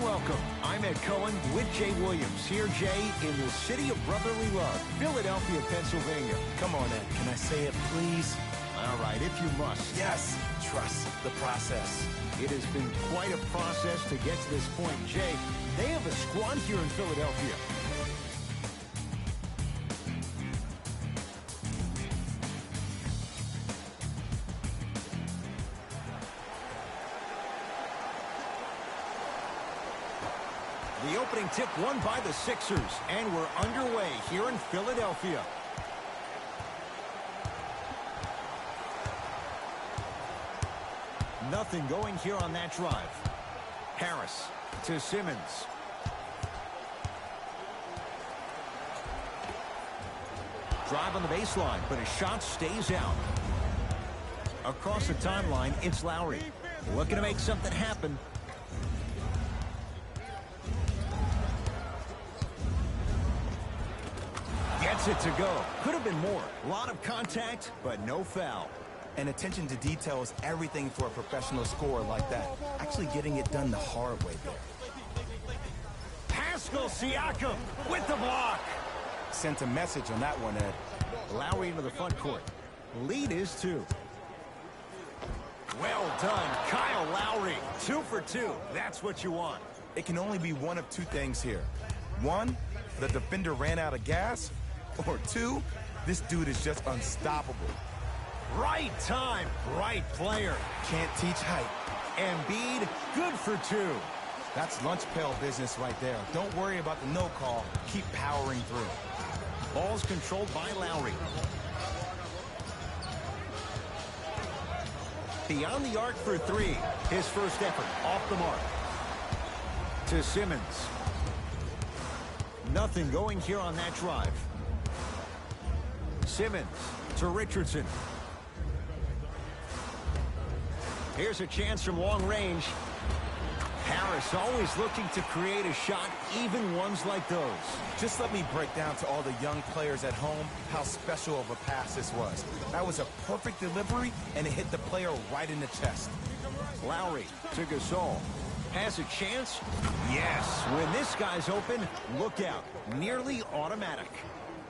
welcome. I'm Ed Cohen with Jay Williams. Here, Jay, in the city of brotherly love, Philadelphia, Pennsylvania. Come on, Ed. Can I say it, please? All right, if you must. Yes. Trust the process. It has been quite a process to get to this point. Jay, they have a squad here in Philadelphia. The opening tip won by the Sixers, and we're underway here in Philadelphia. Nothing going here on that drive. Harris to Simmons. Drive on the baseline, but his shot stays out. Across the timeline, it's Lowry. Looking to make something happen. Gets it to go. Could have been more. A lot of contact, but no foul. And attention to detail is everything for a professional scorer like that. Actually getting it done the hard way there. Pascal Siakam with the block. Sent a message on that one, Ed. Lowry into the front court. Lead is 2. Well done, Kyle Lowry. 2 for 2. That's what you want. It can only be one of two things here. 1, the defender ran out of gas. Or 2, this dude is just unstoppable. Right time, right player. Can't teach height. Embiid, good for 2. That's lunch pail business right there. Don't worry about the no call. Keep powering through. Ball's controlled by Lowry. Beyond the arc for 3. His first effort off the mark. To Simmons. Nothing going here on that drive. Simmons to Richardson. Here's a chance from long range. Harris always looking to create a shot, even ones like those. Just let me break down to all the young players at home how special of a pass this was. That was a perfect delivery, and it hit the player right in the chest. Lowry to Gasol. Has a chance? Yes. When this guy's open, look out. Nearly automatic.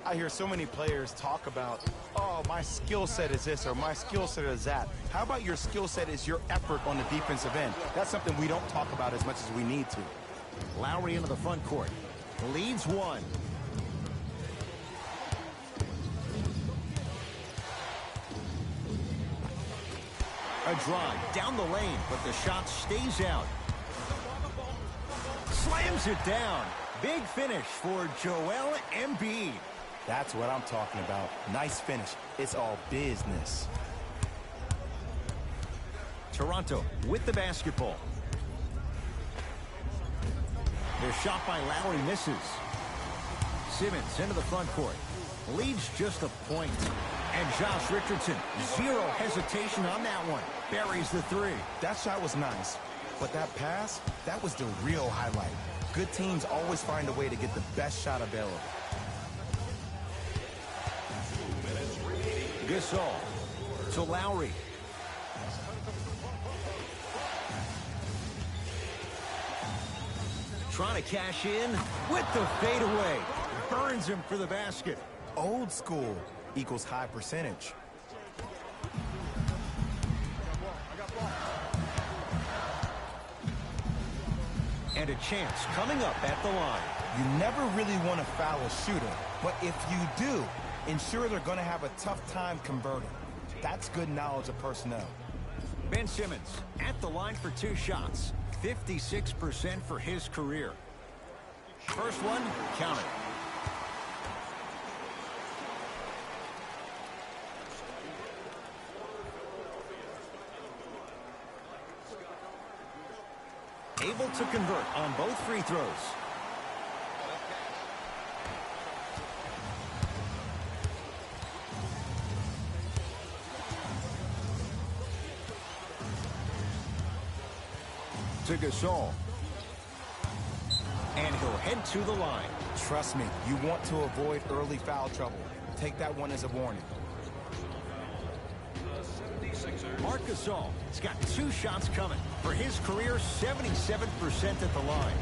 I hear so many players talk about, oh, my skill set is this or my skill set is that. How about your skill set is your effort on the defensive end? That's something we don't talk about as much as we need to. Lowry into the front court. Leads 1. A drive down the lane, but the shot stays out. Slams it down. Big finish for Joel Embiid. That's what I'm talking about. Nice finish. It's all business. Toronto with the basketball. The shot by Lowry misses. Simmons into the front court. Leads just a point. And Josh Richardson, 0 hesitation on that one. Buries the 3. That shot was nice. But that pass, that was the real highlight. Good teams always find a way to get the best shot available. Gasol to Lowry. Trying to cash in with the fadeaway. Burns him for the basket. Old school equals high percentage. And a chance coming up at the line. You never really want to foul a shooter, but if you do, ensure they're going to have a tough time converting. That's good knowledge of personnel. Ben Simmons at the line for 2 shots. 56% for his career. First one, counted. Able to convert on both free throws. To Gasol. And he'll head to the line. Trust me, you want to avoid early foul trouble. Take that one as a warning. Marc Gasol has got 2 shots coming. For his career, 77% at the line.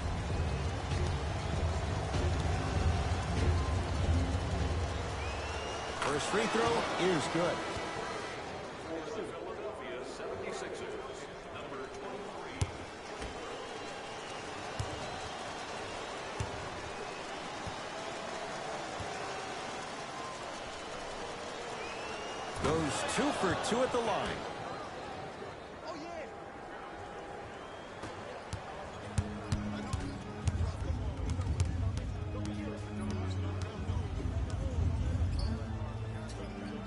First free throw is good. Goes 2 for 2 at the line.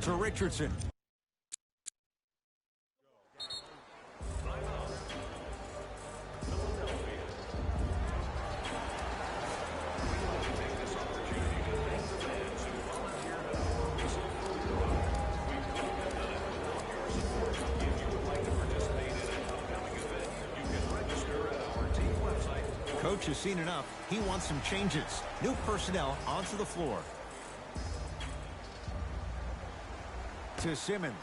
To Richardson. Coach has seen enough. He wants some changes. New personnel onto the floor. To Simmons.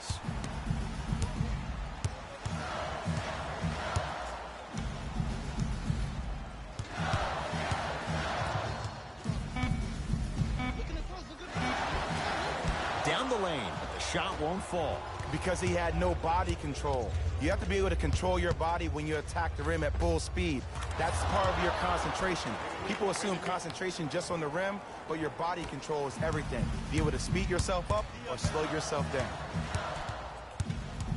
Down the lane, but the shot won't fall. Because he had no body control. You have to be able to control your body when you attack the rim at full speed. That's part of your concentration. People assume concentration just on the rim, but your body control is everything. Be able to speed yourself up or slow yourself down.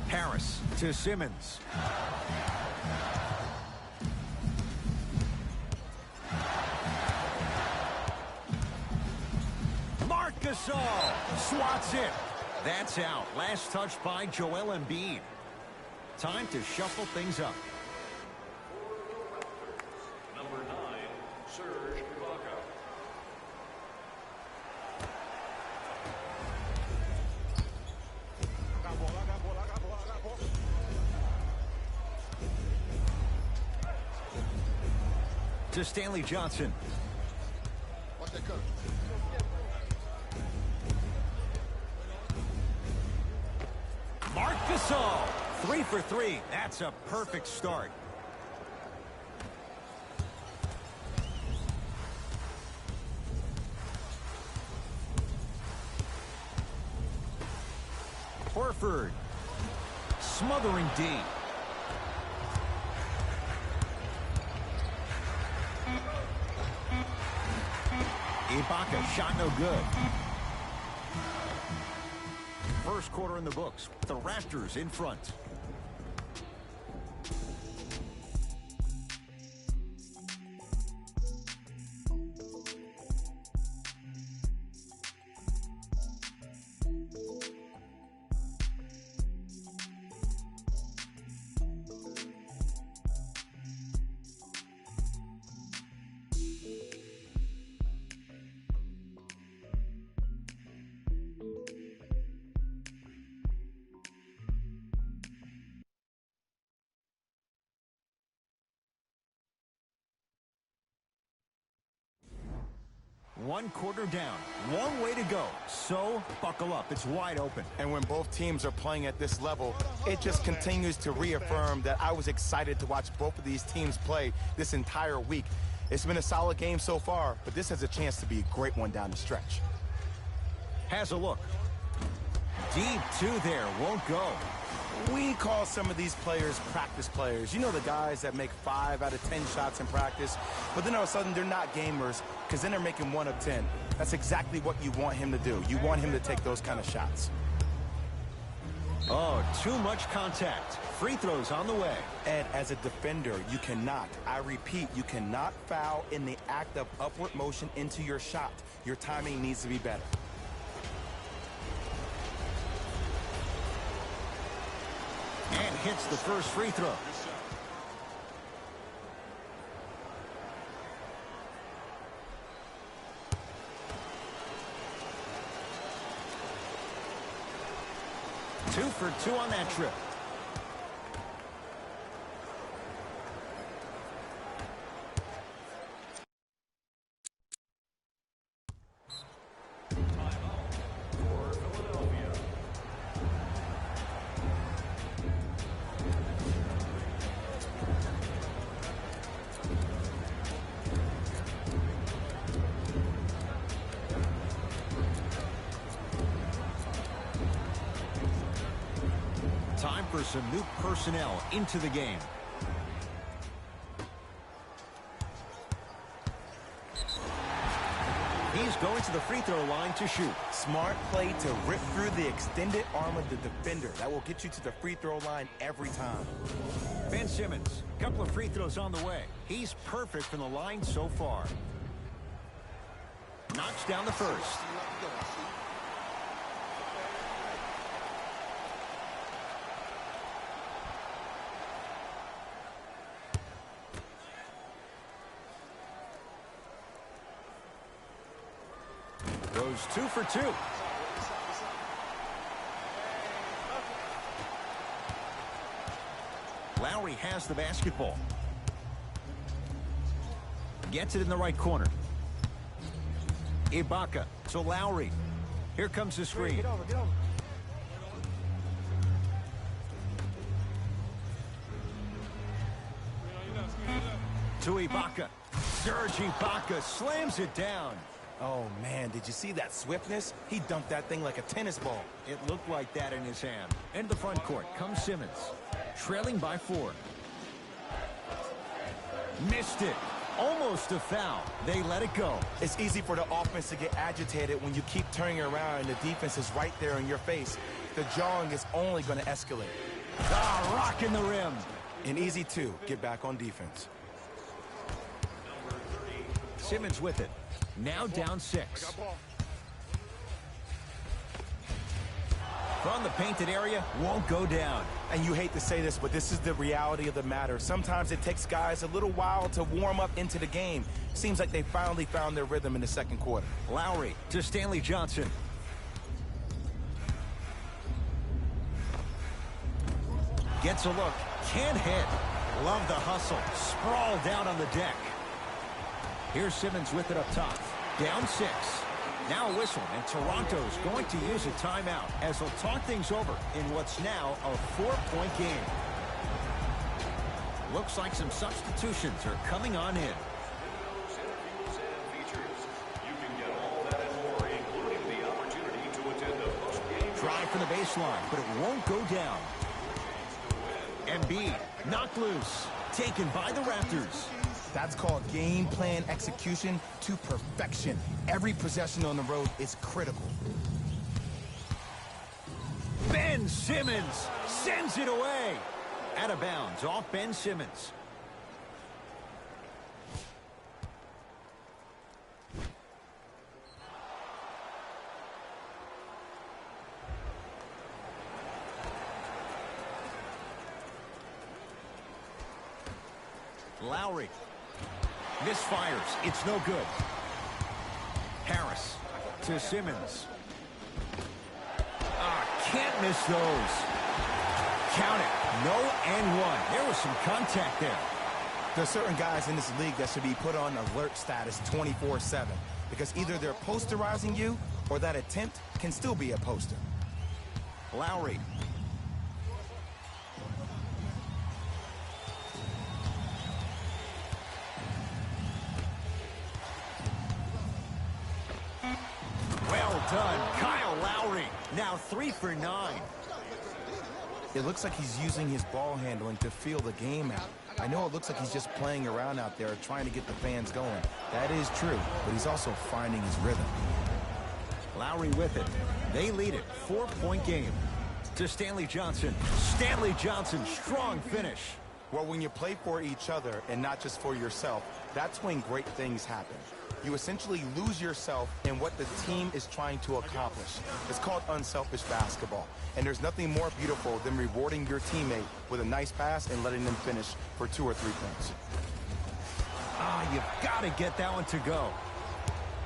Harris to Simmons. Marc Gasol swats it. That's out. Last touch by Joel Embiid. Time to shuffle things up. Number 9, Serge Ibaka. To Stanley Johnson. Marc Gasol, 3 for 3. That's a perfect start. Horford, smothering D. Ibaka, shot no good. First quarter in the books. The Raptors in front. One quarter down. Long way to go. So, buckle up. It's wide open. And when both teams are playing at this level, it just continues to reaffirm that I was excited to watch both of these teams play this entire week. It's been a solid game so far, but this has a chance to be a great one down the stretch. Has a look. Deep two there. Won't go. We call some of these players practice players. You know, the guys that make 5 out of 10 shots in practice, but then all of a sudden they're not gamers because then they're making 1 of 10. That's exactly what you want him to do. You want him to take those kind of shots. Oh, too much contact. Free throws on the way. Ed, as a defender, you cannot, I repeat, you cannot foul in the act of upward motion into your shot. Your timing needs to be better. And hits the first free throw. Two for 2 on that trip. Time for some new personnel into the game. He's going to the free throw line to shoot. Smart play to rip through the extended arm of the defender. That will get you to the free throw line every time. Ben Simmons, a couple of free throws on the way. He's perfect from the line so far. Knocks down the first. Goes 2 for 2. Lowry has the basketball. Gets it in the right corner. Ibaka to Lowry. Here comes the screen. Get over, get over. To Ibaka. Serge Ibaka slams it down. Oh, man, did you see that swiftness? He dumped that thing like a tennis ball. It looked like that in his hand. Into the front court comes Simmons. Trailing by 4. Missed it. Almost a foul. They let it go. It's easy for the offense to get agitated when you keep turning around and the defense is right there in your face. The jawing is only going to escalate. Ah, rocking the rim. An easy 2. Get back on defense. Simmons with it. Now down 6. From the painted area, won't go down. And you hate to say this, but this is the reality of the matter. Sometimes it takes guys a little while to warm up into the game. Seems like they finally found their rhythm in the second quarter. Lowry to Stanley Johnson. Gets a look. Can't hit. Love the hustle. Sprawled out on the deck. Here's Simmons with it up top. Down 6. Now a whistle, and Toronto's going to use a timeout as they'll talk things over in what's now a 4-point game. Looks like some substitutions are coming on in. Drive from the baseline, but it won't go down. Embiid knocked loose. Taken by the Raptors. That's called game plan execution to perfection. Every possession on the road is critical. Ben Simmons sends it away. Out of bounds off Ben Simmons. Lowry. Misfires. It's no good. Harris to Simmons. Can't miss those. Count it. No and 1. There was some contact there. There's certain guys in this league that should be put on alert status 24/7 because either they're posterizing you or that attempt can still be a poster. Lowry. Well done, Kyle Lowry. Now 3 for 9. It looks like he's using his ball handling to feel the game out. I know it looks like he's just playing around out there trying to get the fans going. That is true, but he's also finding his rhythm. Lowry with it. They lead it. 4-point game. To Stanley Johnson. Stanley Johnson, strong finish. Well, when you play for each other and not just for yourself, that's when great things happen. You essentially lose yourself in what the team is trying to accomplish. It's called unselfish basketball. And there's nothing more beautiful than rewarding your teammate with a nice pass and letting them finish for 2 or 3 points. You've got to get that one to go.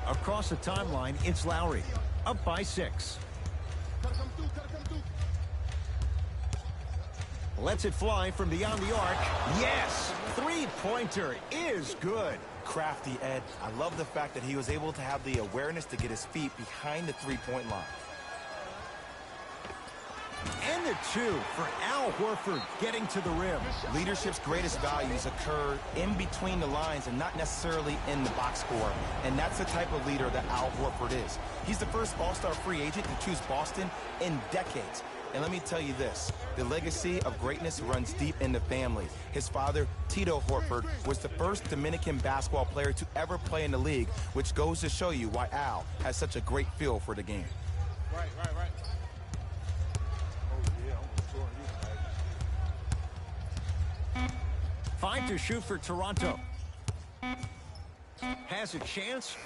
Across the timeline, it's Lowry. Up by 6. Lets it fly from beyond the arc. Yes! 3-pointer is good. Crafty Ed. I love the fact that he was able to have the awareness to get his feet behind the 3-point line. And the 2 for Al Horford getting to the rim. Leadership's greatest values occur in between the lines and not necessarily in the box score. And that's the type of leader. leader that Al Horford is. He's the first all-star free agent to choose Boston in decades. And let me tell you this, the legacy of greatness runs deep in the family. His father, Tito Horford, was the first Dominican basketball player to ever play in the league, which goes to show you why Al has such a great feel for the game. Right. Oh, yeah, I'm sure. 5 to shoot for Toronto. Has a chance.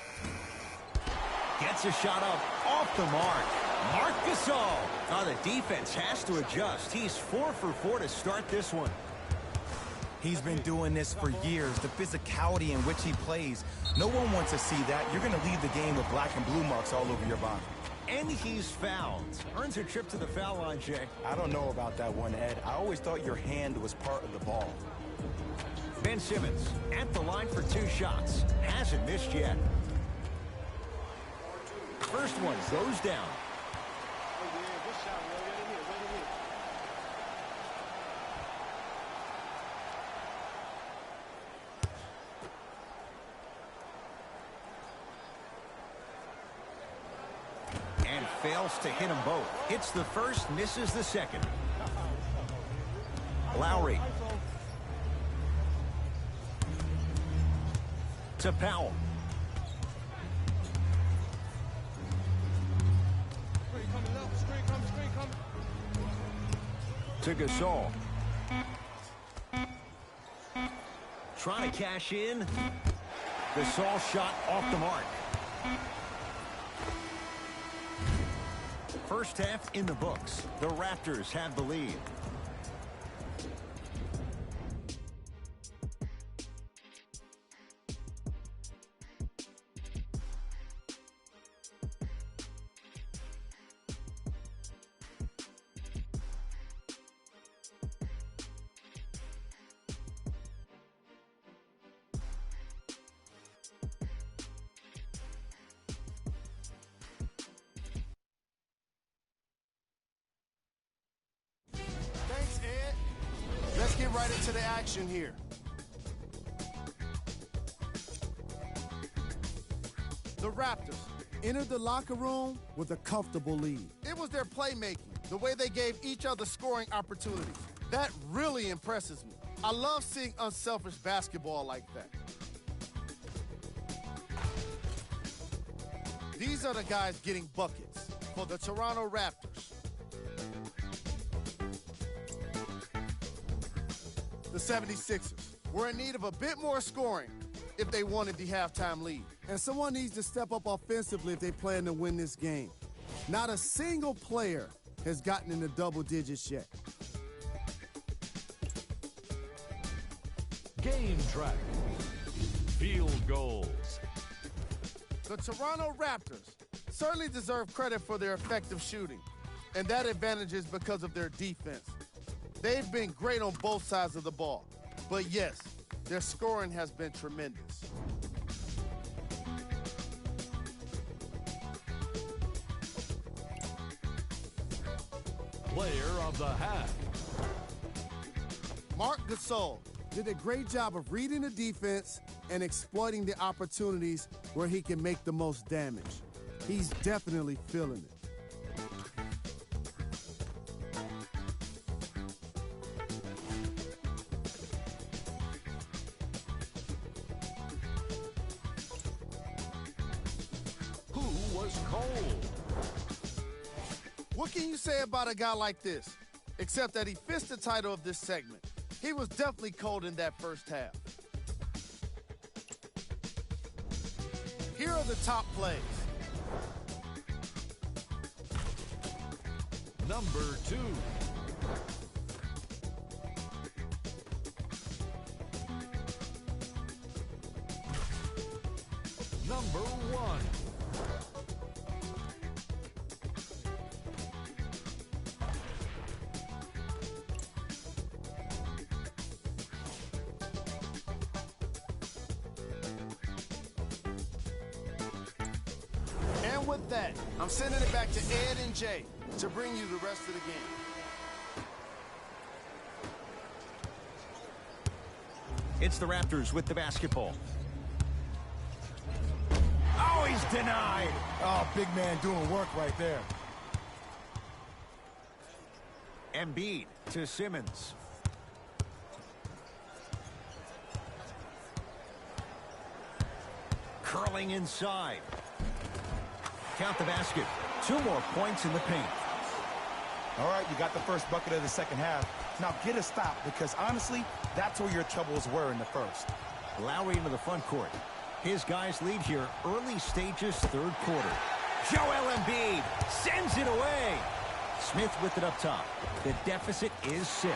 Gets a shot up off the mark. Marc Gasol. Now the defense has to adjust. He's 4 for 4 to start this one. He's been doing this for years, the physicality in which he plays. No one wants to see that. You're going to leave the game with black and blue marks all over your body. And he's fouled. Earns a trip to the foul line, Jay. I don't know about that one, Ed. I always thought your hand was part of the ball. Ben Simmons at the line for 2 shots. Hasn't missed yet. First one goes down. And fails to hit them both. Hits the first, misses the second. Lowry. To Powell. To Gasol. Trying to cash in. Gasol shot off the mark. First half in the books. The Raptors have the lead. Thanks, Ed. Let's get right into the action here. The Raptors entered the locker room with a comfortable lead. It was their playmaking, the way they gave each other scoring opportunities. That really impresses me. I love seeing unselfish basketball like that. These are the guys getting buckets for the Toronto Raptors. The 76ers were in need of a bit more scoring if they wanted the halftime lead. And someone needs to step up offensively if they plan to win this game. Not a single player has gotten into double digits yet. Game track. Field goals. The Toronto Raptors certainly deserve credit for their effective shooting, and that advantage is because of their defense. They've been great on both sides of the ball, but yes, their scoring has been tremendous. Player of the half. Marc Gasol did a great job of reading the defense and exploiting the opportunities where he can make the most damage. He's definitely feeling it. Who was cold? What can you say about a guy like this? Except that he fits the title of this segment. He was definitely cold in that first half. Here are the top plays. Number 2. Number 1. And with that, I'm sending it back to Ed and Jay to bring you the rest of the game. It's the Raptors with the basketball. Oh, he's denied. Oh, big man doing work right there. Embiid to Simmons. Curling inside. Count the basket. 2 more points in the paint. All right, you got the first bucket of the second half. Now get a stop, because honestly, that's where your troubles were in the first. Lowry into the front court. His guys lead here early stages, third quarter. Joel Embiid sends it away. Smith with it up top. The deficit is 6.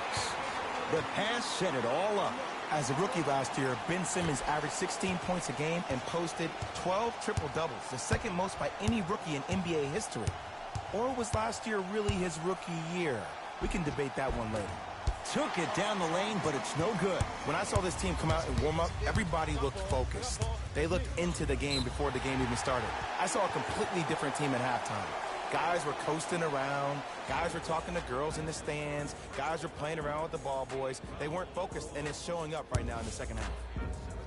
The pass set it all up. As a rookie last year, Ben Simmons averaged 16 points a game and posted 12 triple-doubles, the second most by any rookie in NBA history. Or was last year really his rookie year? We can debate that one later. Took it down the lane, but it's no good. When I saw this team come out and warm up, everybody looked focused. They looked into the game before the game even started. I saw a completely different team at halftime. Guys were coasting around. Guys were talking to girls in the stands. Guys were playing around with the ball boys. They weren't focused, and it's showing up right now in the second half.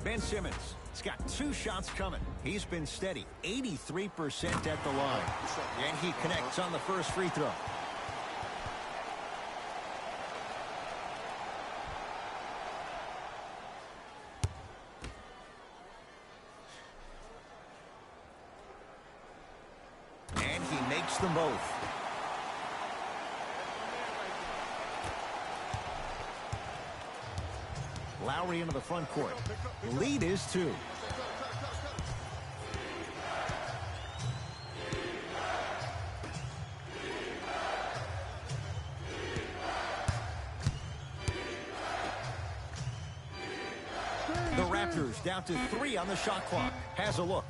Ben Simmons, he's got 2 shots coming. He's been steady, 83% at the line. And he connects on the first free throw. And he makes them both. Lowry into the front court. Lead is 2. The Raptors down to 3 on the shot clock. Has a look.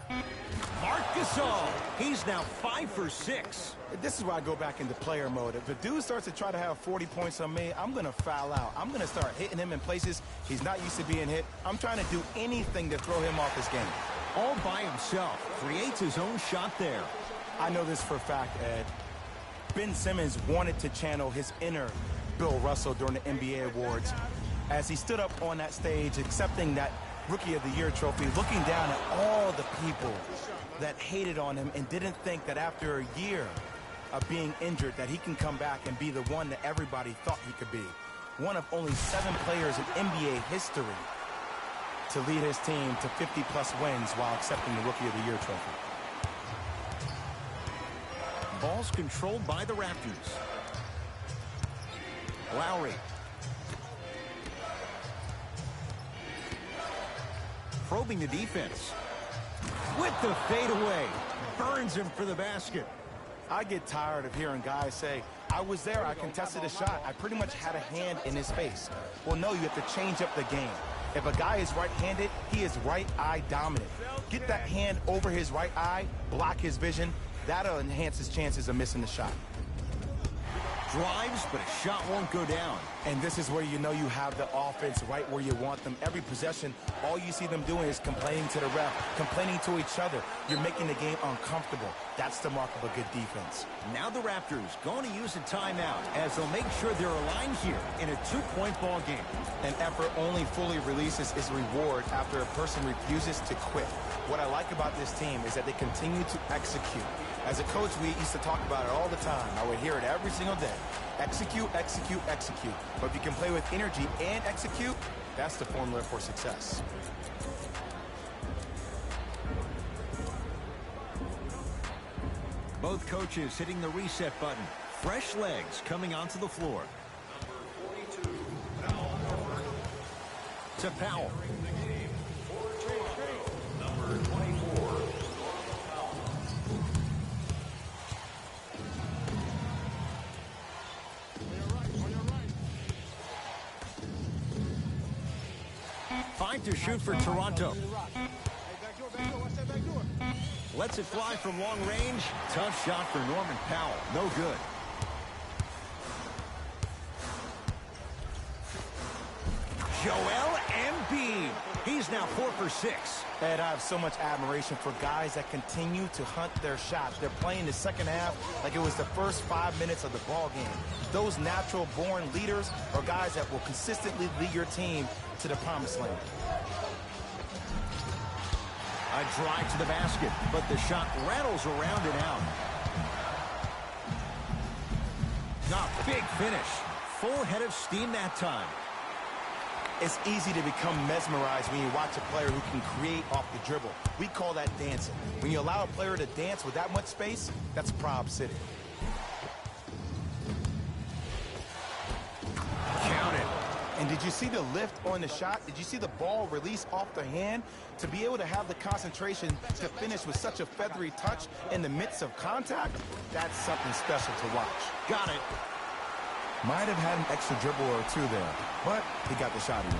Marc Gasol. He's now 5 for 6. This is where I go back into player mode. If the dude starts to try to have 40 points on me, I'm going to foul out. I'm going to start hitting him in places he's not used to being hit. I'm trying to do anything to throw him off his game. All by himself. Creates his own shot there. I know this for a fact, Ed. Ben Simmons wanted to channel his inner Bill Russell during the NBA awards as he stood up on that stage accepting that Rookie of the Year trophy, looking down at all the people that hated on him and didn't think that after a year of being injured that he can come back and be the one that everybody thought he could be. One of only 7 players in NBA history to lead his team to 50-plus wins while accepting the Rookie of the Year trophy. Ball's controlled by the Raptors. Lowry. Probing the defense. With the fadeaway. Burns him for the basket. I get tired of hearing guys say, I was there, I contested a shot, I pretty much had a hand in his face. Well, no, you have to change up the game. If a guy is right-handed, he is right eye dominant. Get that hand over his right eye, block his vision. That'll enhance his chances of missing the shot. Drives, but a shot won't go down. And this is where you know you have the offense right where you want them. Every possession, all you see them doing is complaining to the ref, complaining to each other. You're making the game uncomfortable. That's the mark of a good defense. Now the Raptors going to use a timeout as they'll make sure they're aligned here in a 2-point ball game. An effort only fully releases its reward after a person refuses to quit. What I like about this team is that they continue to execute. As a coach, we used to talk about it all the time. I would hear it every single day. Execute, execute, execute. But if you can play with energy and execute, that's the formula for success. Both coaches hitting the reset button. Fresh legs coming onto the floor. To Powell. Number 24. Five to shoot for Toronto. Lets it fly from long range. Tough shot for Norman Powell. No good. Joel Embiid. He's now 4 for 6. Ed, I have so much admiration for guys that continue to hunt their shots. They're playing the second half like it was the first 5 minutes of the ball game. Those natural-born leaders are guys that will consistently lead your team to the promised land. A drive to the basket, but the shot rattles around and out. Not big finish. full head of steam that time. It's easy to become mesmerized when you watch a player who can create off the dribble. We call that dancing. When you allow a player to dance with that much space, that's Prob City. Count it. And did you see the lift on the shot? Did you see the ball release off the hand? To be able to have the concentration to finish with such a feathery touch in the midst of contact, that's something special to watch. Got it. Might have had an extra dribble or two there, but he got the shot in.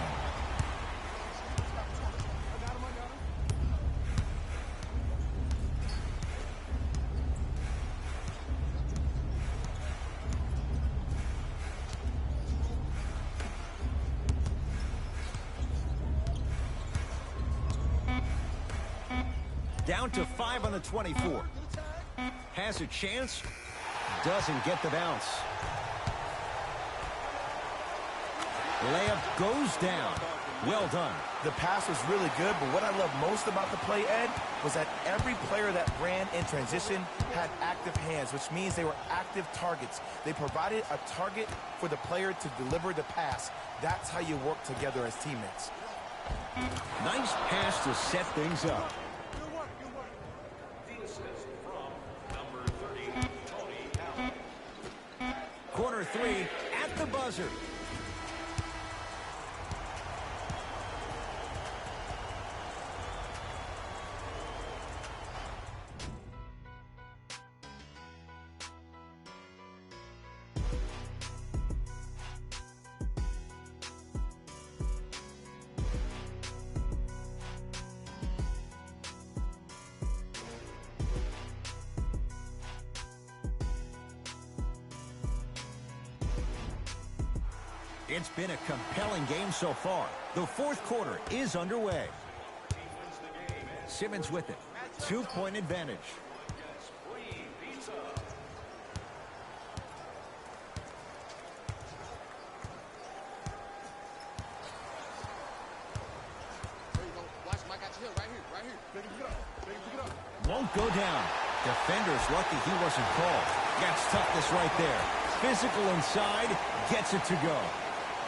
Down to 5 on the 24. Has a chance. Doesn't get the bounce. Layup goes down. Well done. The pass was really good, but what I love most about the play, Ed, was that every player that ran in transition had active hands, which means they were active targets. They provided a target for the player to deliver the pass. That's how you work together as teammates. Nice pass to set things up. The assist from number 30, Tony Allen. Corner 3 at the buzzer. It's been a compelling game so far. The fourth quarter is underway. Simmons with it. 2-point advantage. Won't go down. Defender's lucky he wasn't called. That's toughness right there. Physical inside, gets it to go.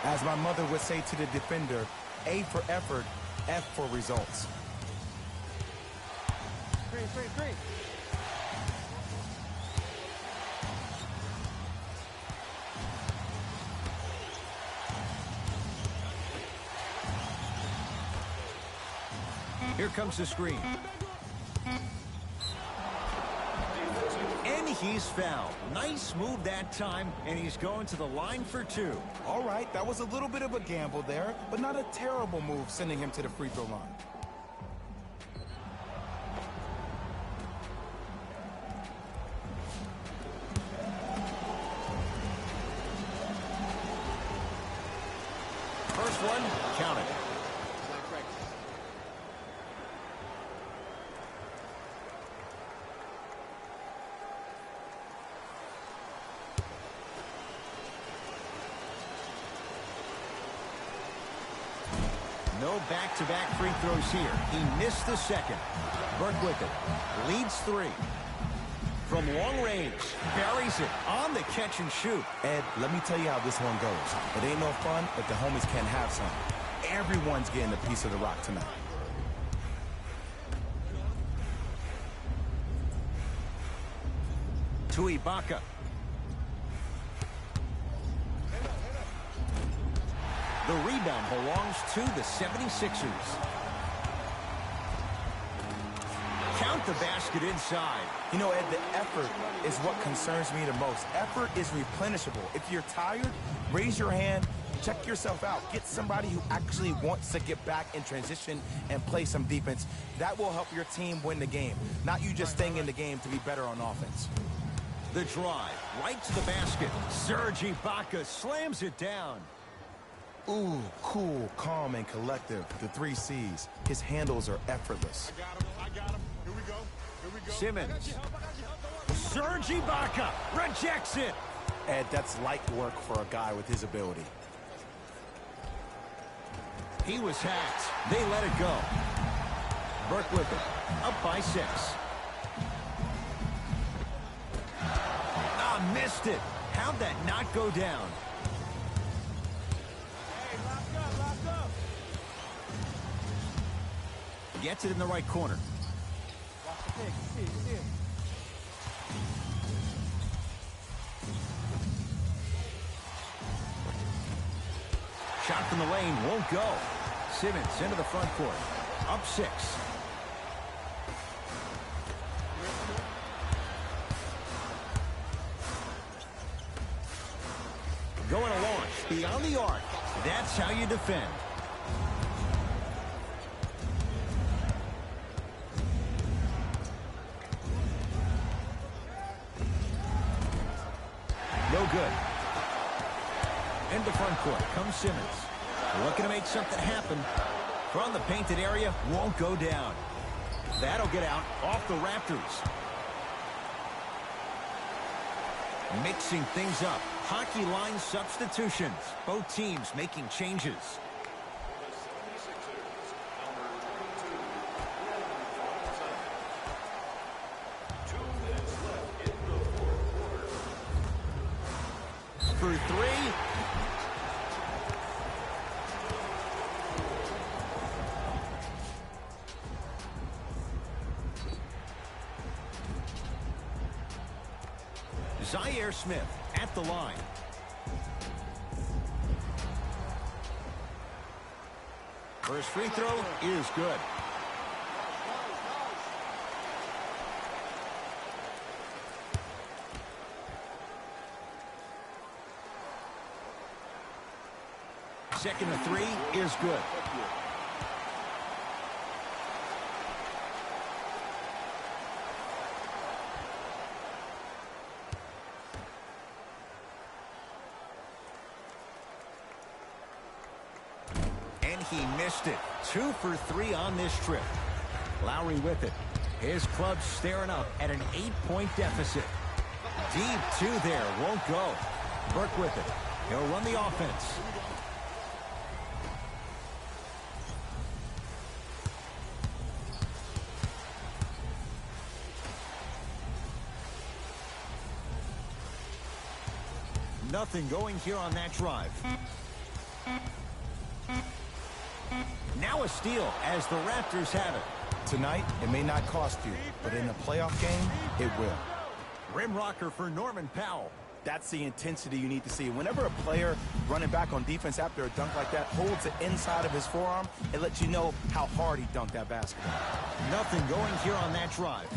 As my mother would say to the defender, A for effort, F for results. Green. Here comes the screen. And he's fouled. Nice move that time, and he's going to the line for 2. All right, that was a little bit of a gamble there, but not a terrible move sending him to the free throw line. First one, count it. No back-to-back free throws here. He missed the second. Burke with it. Leads 3. From long range. Buries it on the catch and shoot. Ed, let me tell you how this one goes. It ain't no fun if the homies can't have some. Everyone's getting a piece of the rock tonight. To Ibaka. The rebound belongs to the 76ers. Count the basket inside. You know, Ed, the effort is what concerns me the most. Effort is replenishable. If you're tired, raise your hand, check yourself out. Get somebody who actually wants to get back in transition and play some defense. That will help your team win the game, not you just staying in the game to be better on offense. The drive, right to the basket. Serge Ibaka slams it down. Ooh, cool, calm, and collective. The 3 C's. His handles are effortless. I got him. Here we go. Simmons. Serge Ibaka rejects it. Ed, that's light work for a guy with his ability. He was hacked. They let it go. Burke with it. Up by 6. Missed it. How'd that not go down? Gets it in the right corner. Shot from the lane won't go. Simmons into the front court. Up 6. Going to launch beyond the arc. That's how you defend. No good. Into front court comes Simmons. Looking to make something happen. From the painted area, won't go down. That'll get out off the Raptors. Mixing things up. Hockey line substitutions. Both teams making changes. For 3. Zaire Smith at the line. First free throw is good. Second to 3 is good. And he missed it. 2 for 3 on this trip. Lowry with it. His club staring up at an 8-point deficit. Deep 2 there. Won't go. Burke with it. He'll run the offense. Nothing going here on that drive. Now a steal as the Raptors have it. Tonight, it may not cost you, but in a playoff game, it will. Rim rocker for Norman Powell. That's the intensity you need to see. Whenever a player running back on defense after a dunk like that holds the inside of his forearm, it lets you know how hard he dunked that basketball. Nothing going here on that drive.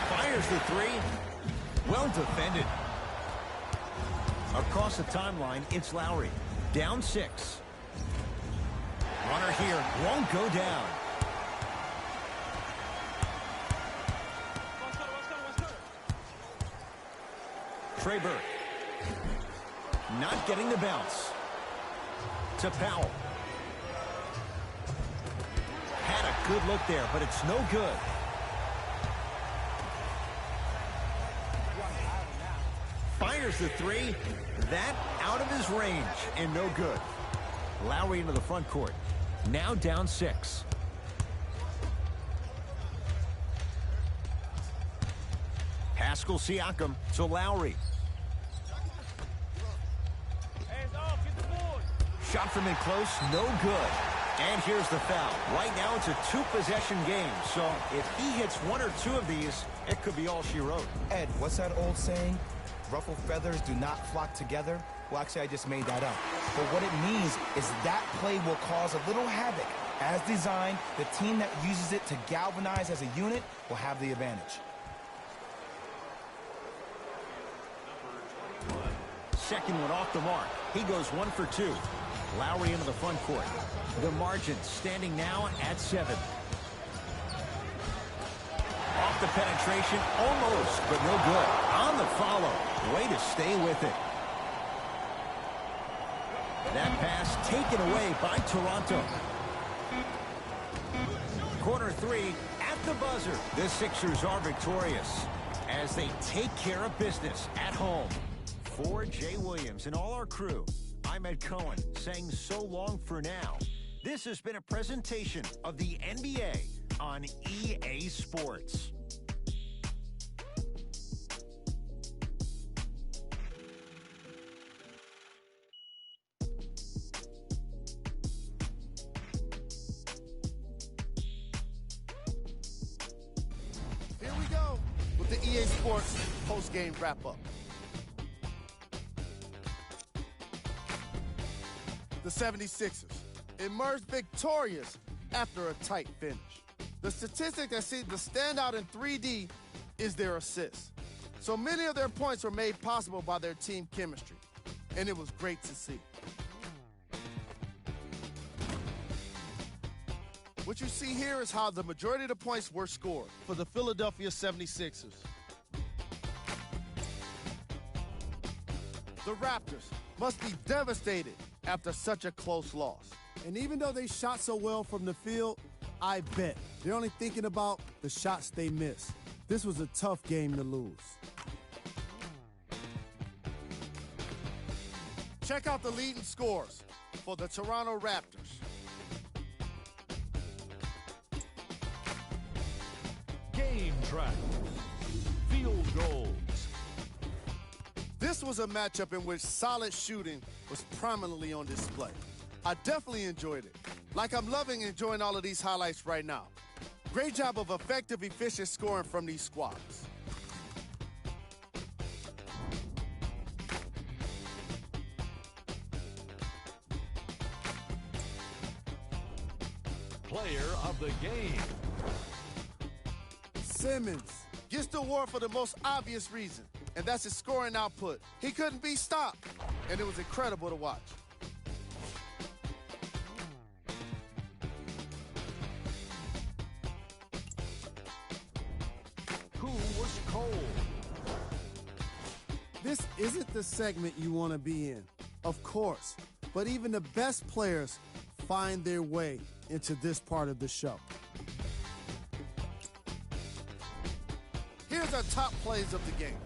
Fires the 3. Well defended. Across the timeline, it's Lowry. Down 6. Runner here won't go down. Trey Burke. Not getting the bounce. To Powell. Had a good look there, but it's no good. Fires the 3. That out of his range and no good. Lowry into the front court. Now down 6. Pascal Siakam to Lowry. Shot from in close, no good. And here's the foul. Right now it's a 2-possession game, so if he hits 1 or 2 of these, it could be all she wrote. Ed, what's that old saying? Ruffled feathers do not flock together? Well, actually, I just made that up. But what it means is that play will cause a little havoc. As designed, the team that uses it to galvanize as a unit will have the advantage. Second one off the mark. He goes 1 for 2. Lowry into the front court. The margin standing now at 7. Off the penetration, almost, but no good. On the follow. Way to stay with it. That pass taken away by Toronto. Corner 3 at the buzzer. The Sixers are victorious as they take care of business at home. For Jay Williams and all our crew, I'm Ed Cohen saying so long for now. This has been a presentation of the NBA on EA Sports. the EA Sports post-game wrap-up. The 76ers emerged victorious after a tight finish. The statistic that seems to stand out in 3D is their assists. So many of their points were made possible by their team chemistry, and it was great to see. What you see here is how the majority of the points were scored for the Philadelphia 76ers. The Raptors must be devastated after such a close loss. And even though they shot so well from the field, I bet they're only thinking about the shots they missed. This was a tough game to lose. Check out the leading scores for the Toronto Raptors. Game track. Field goals. This was a matchup in which solid shooting was prominently on display. I definitely enjoyed it. Like I'm loving enjoying all of these highlights right now. Great job of effective, efficient scoring from these squads. Player of the game. Simmons. Gets the award for the most obvious reason, and that's his scoring output. He couldn't be stopped, and it was incredible to watch. Who was cold? This isn't the segment you want to be in, of course, but even the best players find their way into this part of the show. Here's our top plays of the game.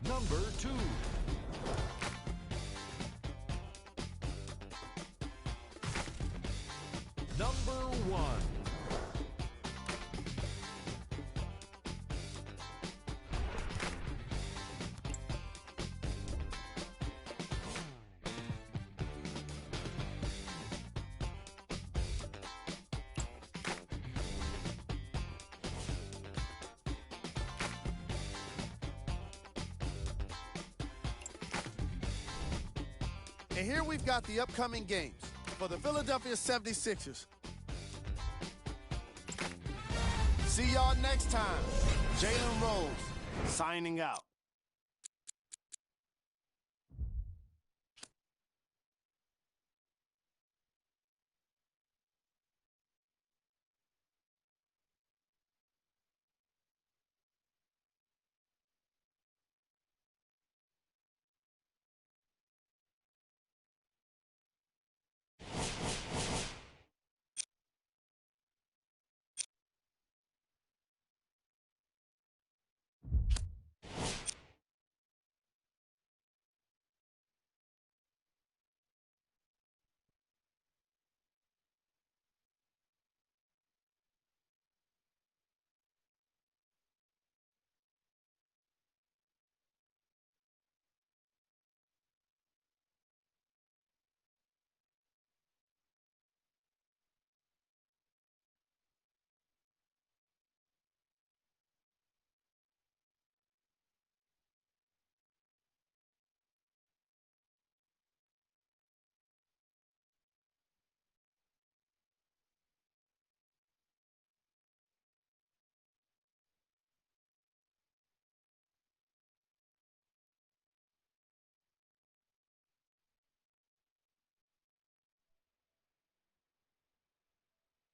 Number 2. Number 1. And here we've got the upcoming games for the Philadelphia 76ers. See y'all next time. Jalen Rose signing out.